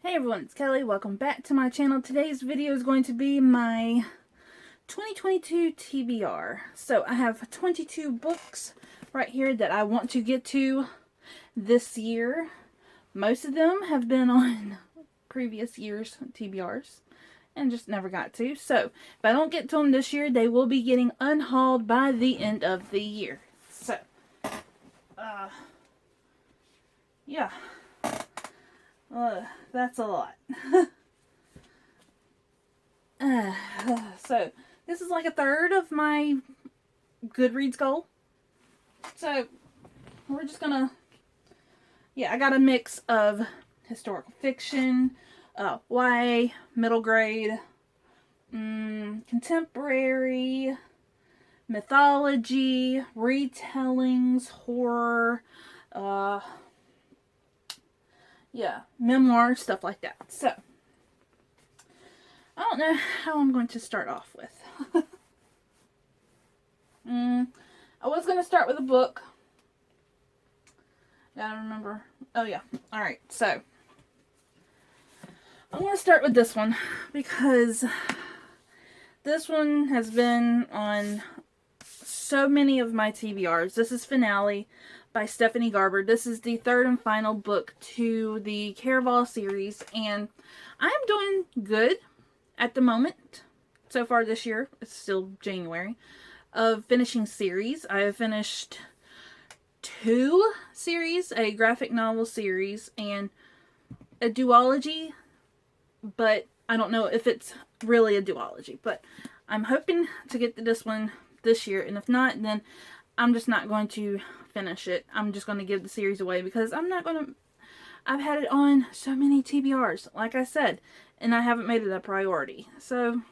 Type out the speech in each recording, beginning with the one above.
Hey everyone, it's Kelly. Welcome back to my channel. Today's video is going to be my 2022 TBR. So I have 22 books right here that I want to get to this year. Most of them have been on previous year's TBRs and just never got to. So if I don't get to them this year, they will be getting unhauled by the end of the year. So, yeah. That's a lot. So, this is like a third of my Goodreads goal. So, we're just gonna... Yeah, I got a mix of historical fiction, YA, middle grade, contemporary, mythology, retellings, horror, yeah, memoir, stuff like that. So, I don't know how I'm going to start off with. I was going to start with a book. Gotta remember. Oh, yeah. Alright, so. I'm going to start with this one because this one has been on so many of my TBRs. This is Finale by Stephanie Garber. This is the third and final book to the Caraval series, and I'm doing good at the moment. So far this year, it's still January, of finishing series. I have finished 2 series, a graphic novel series, and a duology, but I don't know if it's really a duology, but I'm hoping to get to this one this year, and if not, then I'm just not going to finish it. I'm just going to give the series away because I'm not going to... I've had it on so many TBRs, like I said, and I haven't made it a priority. So,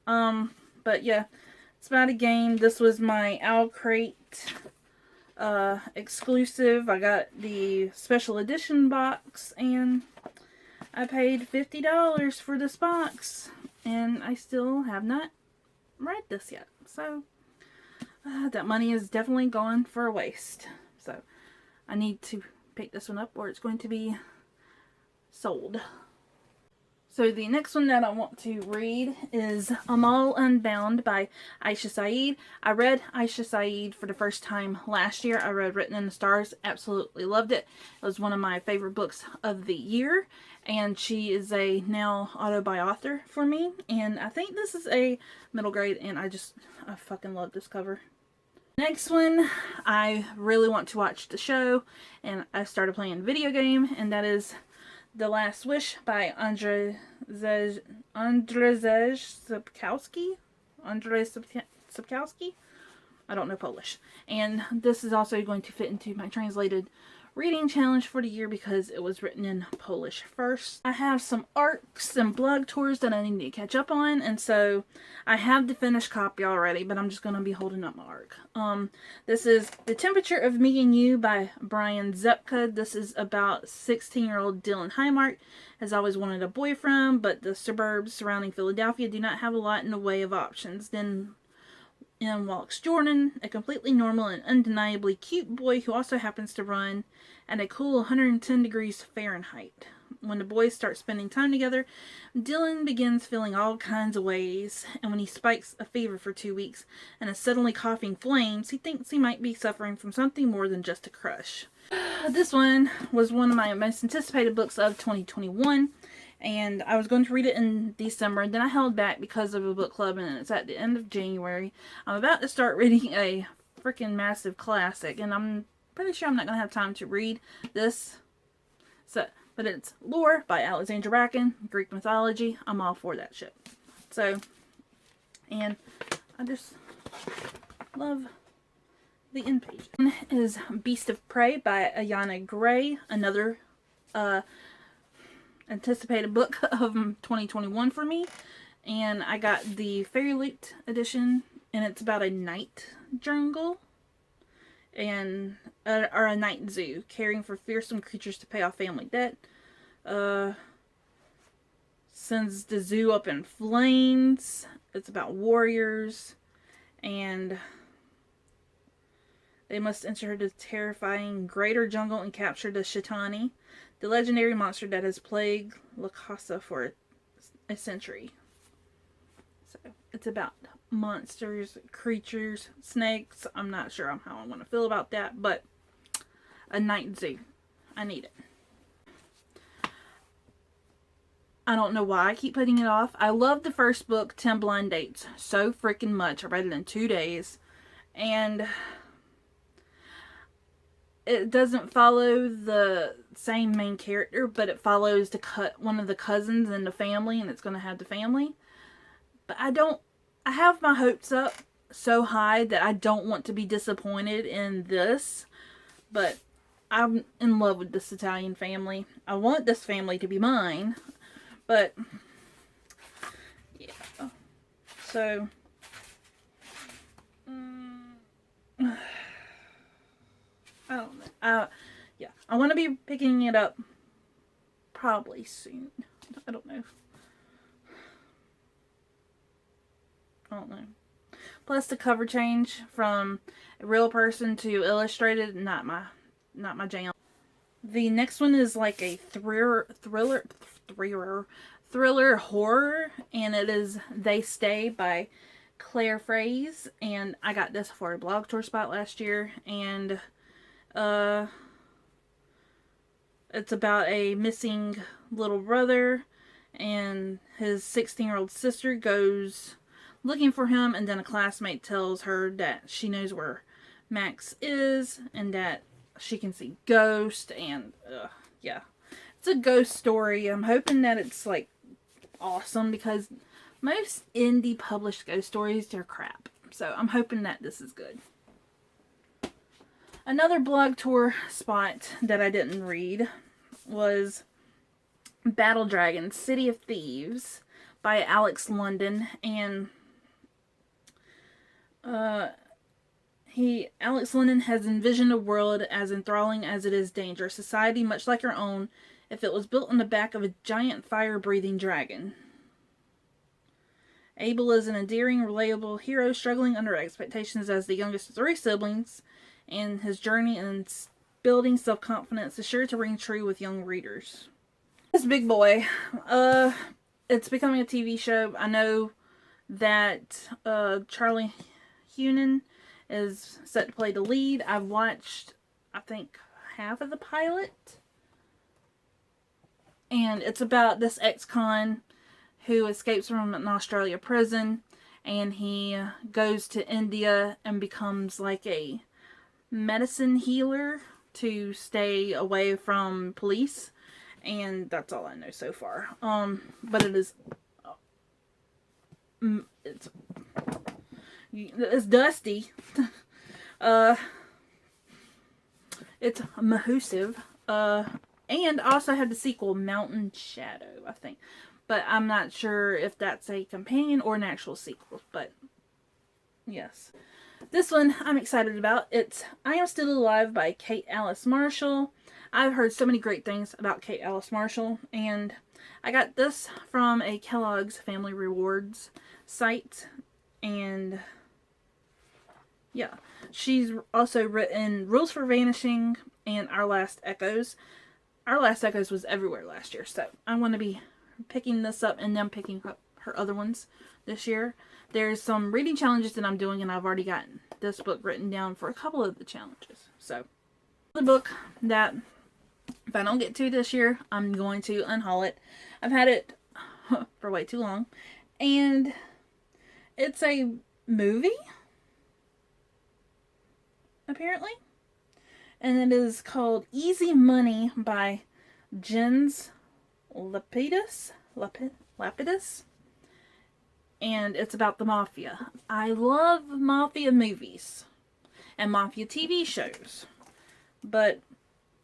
but yeah, it's about a game. This was my Owl Crate exclusive. I got the special edition box, and I paid $50 for this box, and I still have not read this yet. So, that money is definitely gone for a waste. So, I need to pick this one up or it's going to be sold. So the next one that I want to read is All Unbound by Aisha Saeed. I read Aisha Saeed for the first time last year. I read Written in the Stars. Absolutely loved it. It was one of my favorite books of the year. And she is a now auto-buy author for me. And I think this is a middle grade, and I fucking love this cover. Next one, I really want to watch the show, and I started playing a video game, and that is The Last Wish by Andrzej Sapkowski. I don't know Polish. And this is also going to fit into my translated reading challenge for the year because it was written in Polish first. I have some arcs and blog tours that I need to catch up on, and so I have the finished copy already, but I'm just going to be holding up my arc. This is The Temperature of Me and You by Brian Zepka. This is about 16-year-old Dylan Highmark has always wanted a boyfriend, but the suburbs surrounding Philadelphia do not have a lot in the way of options. Then in walks Jordan, a completely normal and undeniably cute boy who also happens to run at a cool 110 degrees Fahrenheit. When the boys start spending time together, Dylan begins feeling all kinds of ways, and when he spikes a fever for 2 weeks and is suddenly coughing flames, he thinks he might be suffering from something more than just a crush. This one was one of my most anticipated books of 2021. And I was going to read it in December, and then I held back because of a book club, and it's at the end of January. I'm about to start reading a freaking massive classic, and I'm pretty sure I'm not going to have time to read this. So, but it's Lore by Alexandra Bracken, Greek mythology. I'm all for that shit. So, and I just love the end page. One is Beast of Prey by Ayana Gray, another anticipated book of 2021 for me, and I got the Fairy Loot edition, and it's about a night jungle and or a night zoo caring for fearsome creatures to pay off family debt. Sends the zoo up in flames. It's about warriors, and they must enter the terrifying greater jungle and capture the Shitani. the legendary monster that has plagued La Casa for a century. So it's about monsters, creatures, snakes. I'm not sure how I want to feel about that, but a night zoo. I need it. I don't know why I keep putting it off. I love the first book, 10 Blind Dates, so freaking much. I read it in 2 days. And it doesn't follow the same main character, but it follows one of the cousins in the family, and it's going to have the family. But I have my hopes up so high that I don't want to be disappointed in this. But I'm in love with this Italian family. I want this family to be mine. But, yeah. So, I don't know. Yeah. I want to be picking it up probably soon. I don't know. Plus the cover change from a real person to illustrated, not my jam. The next one is like a thriller horror, and it is They Stay by Claire Fraze, and I got this for a blog tour spot last year, and it's about a missing little brother, and his 16-year-old sister goes looking for him, and then a classmate tells her that she knows where Max is, and that she can see ghosts, and yeah. It's a ghost story. I'm hoping that it's like awesome, because most indie published ghost stories, they're crap. So I'm hoping that this is good. Another blog tour spot that I didn't read was Battle Dragon, City of Thieves by Alex London, and Alex London has envisioned a world as enthralling as it is dangerous. Society much like our own, if it was built on the back of a giant fire-breathing dragon. Abel is an endearing, relatable hero struggling under expectations as the youngest of 3 siblings, and his journey in building self-confidence is sure to ring true with young readers. This big boy, it's becoming a TV show. I know that Charlie Hunnam is set to play the lead. I've watched, I think, half of the pilot. And it's about this ex-con who escapes from an Australia prison, and he goes to India and becomes like a medicine healer to stay away from police. And that's all I know so far. But it's dusty. It's mahoosive. And also had the sequel, Mountain Shadow, I think. But I'm not sure if that's a companion or an actual sequel. But, yes. This one I'm excited about. It's I Am Still Alive by Kate Alice Marshall. I've heard so many great things about Kate Alice Marshall. And I got this from a Kellogg's Family Rewards site. And, yeah. She's also written Rules for Vanishing and Our Last Echoes. Our Last Echoes was everywhere last year, so I want to be picking this up and then picking up her other ones this year. There's some reading challenges that I'm doing, and I've already gotten this book written down for a couple of the challenges. So, the book that if I don't get to this year, I'm going to unhaul it. I've had it for way too long, and it's a movie, apparently. And it is called Easy Money by Jens Lapidus. And it's about the mafia. I love mafia movies and mafia TV shows. And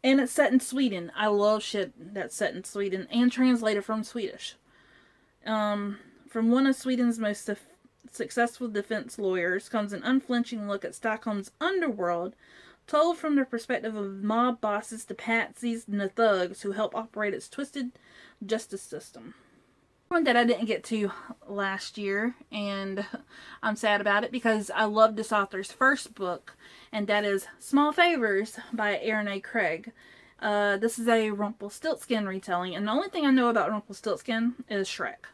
it's set in Sweden. I love shit that's set in Sweden and translated from Swedish. From one of Sweden's most successful defense lawyers comes an unflinching look at Stockholm's underworld, told from the perspective of mob bosses, the patsies, and the thugs who help operate its twisted justice system. One that I didn't get to last year, and I'm sad about it because I loved this author's first book, and that is Small Favors by Erin A. Craig. This is a Rumpelstiltskin retelling, and the only thing I know about Rumpelstiltskin is Shrek.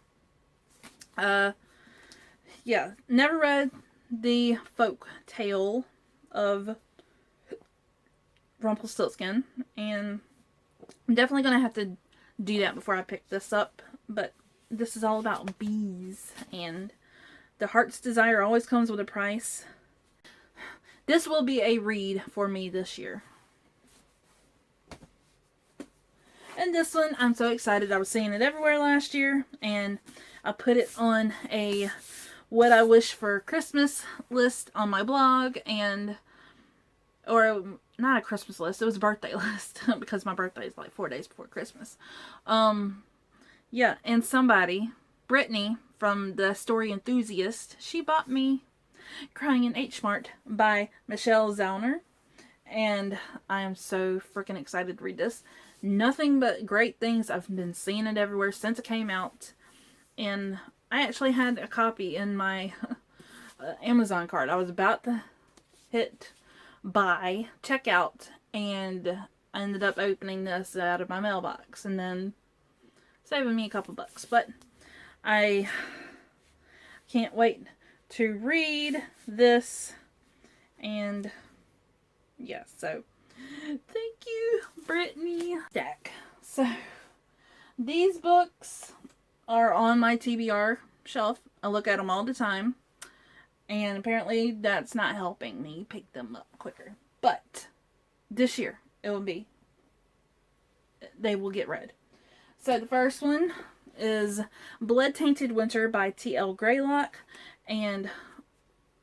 Yeah, never read the folk tale of Rumpelstiltskin, and I'm definitely going to have to do that before I pick this up, but this is all about bees, and the heart's desire always comes with a price. This will be a read for me this year. And this one, I'm so excited. I was seeing it everywhere last year, and I put it on a what I wish for Christmas list on my blog, or not a Christmas list, it was a birthday list, because my birthday is like 4 days before Christmas. Yeah, and somebody, Brittany from the Story Enthusiast, she bought me Crying in H Mart by Michelle Zauner, and I am so freaking excited to read this. Nothing but great things. I've been seeing it everywhere since it came out, and I actually had a copy in my Amazon cart. I was about to hit buy, checkout, and I ended up opening this out of my mailbox and then saving me a couple bucks. But I can't wait to read this, and yeah, so thank you, Brittany. Stack. So these books are on my TBR shelf. I look at them all the time, and apparently that's not helping me pick them up quicker. But this year they will get read. So the first one is Bloodstained Winter by T.L. Greylock, and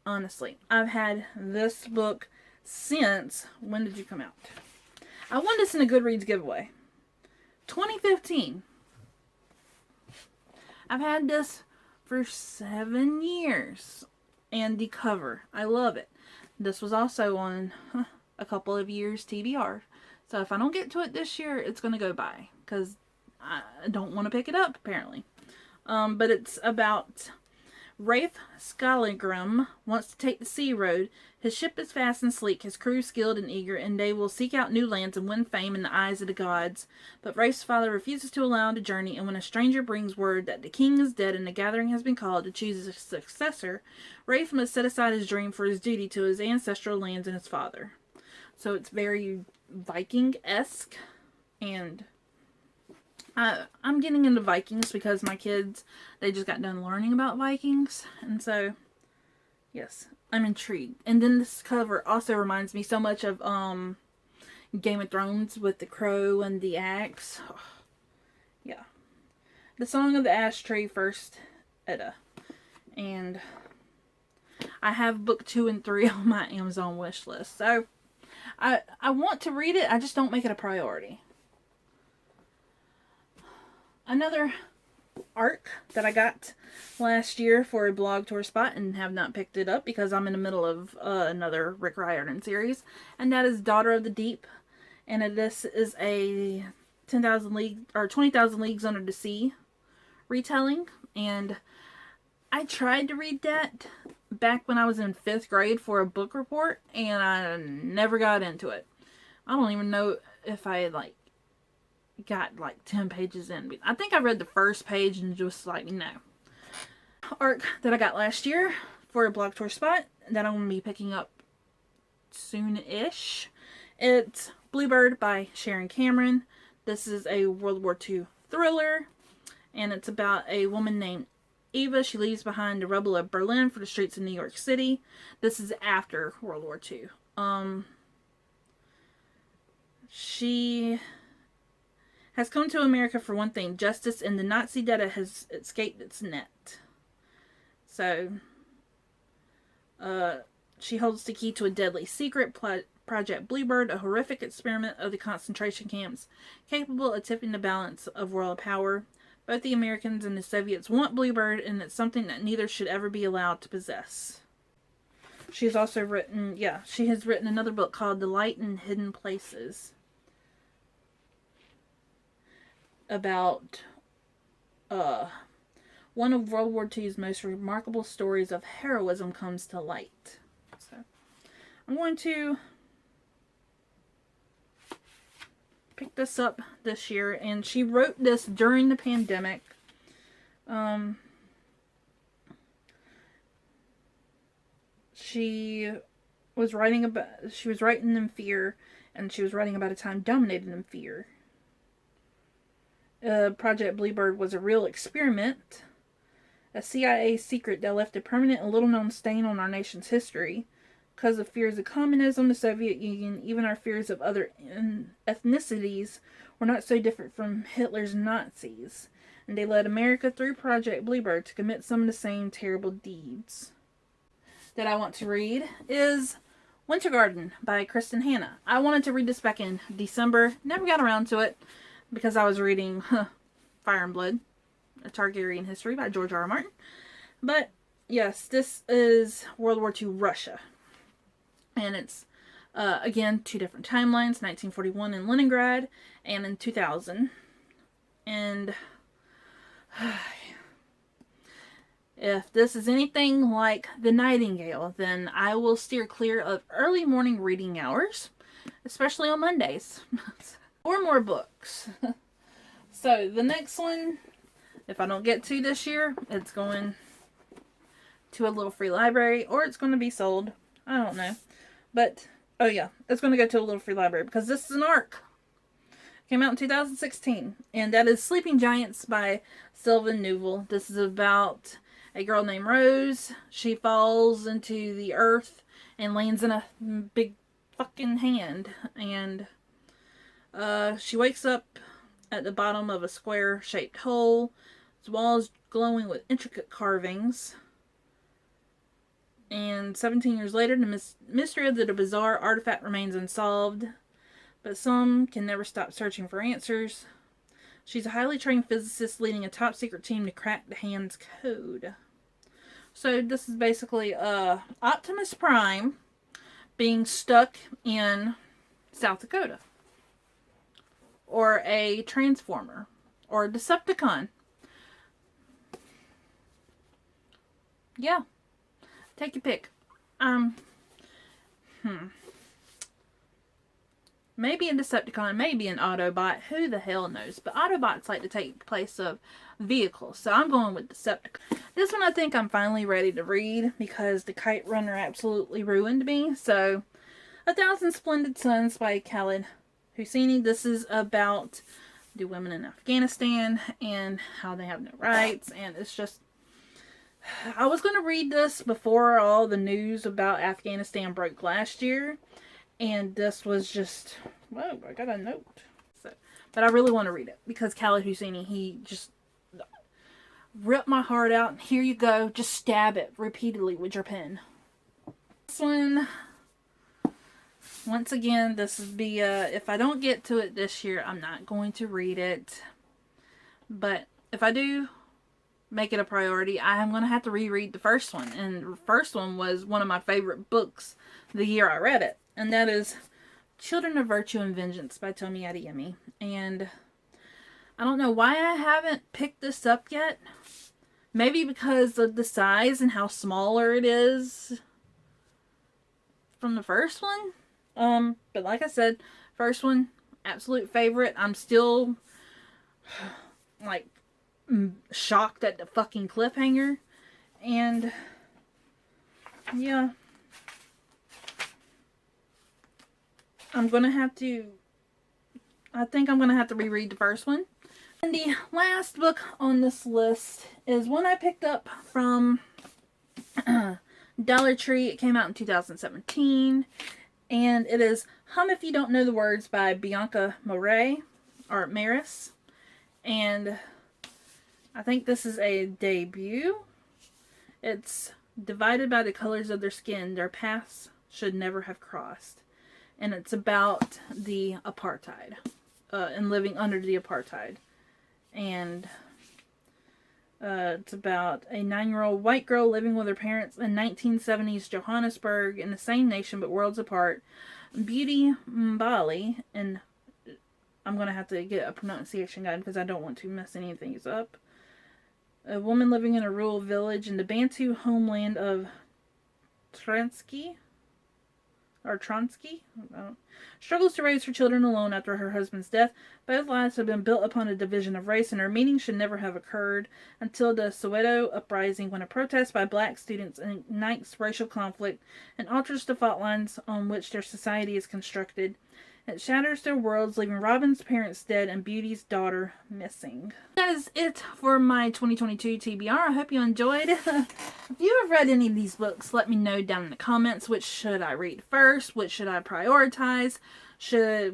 honestly, I've had this book since, when did you come out? I won this in a Goodreads giveaway. 2015. I've had this for 7 years. And the cover, I love it. This was also on a couple of years TBR. So if I don't get to it this year, it's going to go by, because I don't want to pick it up, apparently. But it's about Rafe Skallagrim wants to take the sea road. His ship is fast and sleek, his crew skilled and eager, and they will seek out new lands and win fame in the eyes of the gods. But Rafe's father refuses to allow him to journey, and when a stranger brings word that the king is dead and the gathering has been called to choose a successor, Rafe must set aside his dream for his duty to his ancestral lands and his father. So it's very Viking-esque, and I'm getting into Vikings because my kids, they just got done learning about Vikings, and so yes, I'm intrigued. And then this cover also reminds me so much of Game of Thrones with the crow and the axe. Oh, yeah. The Song of the Ash Tree First Edda. And I have book 2 and 3 on my Amazon wish list. So I want to read it, I just don't make it a priority. Another arc that I got last year for a blog tour spot and have not picked it up because I'm in the middle of another Rick Riordan series, and that is Daughter of the Deep. And this is a 10,000 Leagues or 20,000 Leagues Under the Sea retelling, and I tried to read that back when I was in 5th grade for a book report, and I never got into it. I don't even know if I got 10 pages in. I think I read the first page and just no. Arc that I got last year for a blog tour spot that I'm going to be picking up soon-ish. It's Bluebird by Sharon Cameron. This is a World War II thriller, and it's about a woman named Eva. She leaves behind the rubble of Berlin for the streets of New York City. This is after World War II. She has come to America for one thing, justice, and the Nazi data has escaped its net. So, she holds the key to a deadly secret, Project Bluebird, a horrific experiment of the concentration camps, capable of tipping the balance of world power. Both the Americans and the Soviets want Bluebird, and it's something that neither should ever be allowed to possess. She's also written, she has written another book called The Light in Hidden Places, about one of World War II's most remarkable stories of heroism comes to light. So I'm going to picked this up this year, and she wrote this during the pandemic. She was writing in fear, and she was writing about a time dominated in fear. Project Bluebird was a real experiment, a CIA secret that left a permanent and little-known stain on our nation's history. Because of fears of communism, the Soviet Union, even our fears of other ethnicities were not so different from Hitler's Nazis. And they led America through Project Bluebird to commit some of the same terrible deeds. That I want to read is Winter Garden by Kristen Hanna. I wanted to read this back in December. Never got around to it because I was reading Fire and Blood, A Targaryen History by George R. R. Martin. But yes, this is World War II Russia. And it's, again, two different timelines, 1941 in Leningrad and in 2000. And if this is anything like The Nightingale, then I will steer clear of early morning reading hours, especially on Mondays. 4 more books. So the next one, if I don't get to this year, it's going to a little free library, or it's going to be sold. I don't know. But, oh yeah, it's going to go to a little free library because this is an ARC. Came out in 2016. And that is Sleeping Giants by Sylvan Newell. This is about a girl named Rose. She falls into the earth and lands in a big fucking hand. And she wakes up at the bottom of a square-shaped hole. Its walls glowing with intricate carvings. And 17 years later, the mystery of the bizarre artifact remains unsolved. But some can never stop searching for answers. She's a highly trained physicist leading a top-secret team to crack the hand's code. So this is basically Optimus Prime being stuck in South Dakota. Or a Transformer. Or a Decepticon. Yeah. Take your pick. Maybe a Decepticon, maybe an Autobot. Who the hell knows? But Autobots like to take place of vehicles. So I'm going with Decepticon. This one I think I'm finally ready to read because The Kite Runner absolutely ruined me. So, 1,000 Splendid Suns by Khaled Hosseini. This is about the women in Afghanistan and how they have no rights. And it's just... I was going to read this before all the news about Afghanistan broke last year. And this was just, whoa, I got a note. So, but I really want to read it because Khaled Hosseini, he just ripped my heart out. And here you go. Just stab it repeatedly with your pen. This one, once again, this is if I don't get to it this year, I'm not going to read it. But if I do make it a priority, I am going to have to reread the first one. And the first one was one of my favorite books the year I read it. And that is Children of Virtue and Vengeance by Tomi Adeyemi. And I don't know why I haven't picked this up yet. Maybe because of the size and how smaller it is from the first one. But like I said, first one, absolute favorite. I'm still like shocked at the fucking cliffhanger. And yeah. I think I'm going to have to reread the first one. And the last book on this list is one I picked up from Dollar Tree. It came out in 2017. And it is Hum If You Don't Know the Words by Bianca Maris. And I think this is a debut. It's divided by the colors of their skin. Their paths should never have crossed. And it's about the apartheid. And living under the apartheid. And it's about a 9-year-old white girl living with her parents in 1970s Johannesburg in the same nation but worlds apart. Beauty Mbali, and I'm going to have to get a pronunciation guide because I don't want to mess any of these up. A woman living in a rural village in the Bantu homeland of Transkei. or Tronsky, struggles to raise her children alone after her husband's death. Both lives have been built upon a division of race, and her meeting should never have occurred until the Soweto uprising, when a protest by black students ignites racial conflict and alters the fault lines on which their society is constructed. It shatters their worlds, leaving Robin's parents dead and Beauty's daughter missing. That is it for my 2022 TBR. I hope you enjoyed. If you have read any of these books, let me know down in the comments. Which should I read first? Which should I prioritize?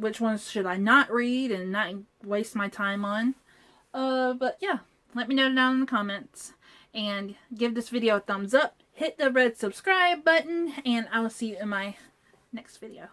Which ones should I not read and not waste my time on? But yeah, let me know down in the comments. And give this video a thumbs up. Hit the red subscribe button. And I will see you in my next video.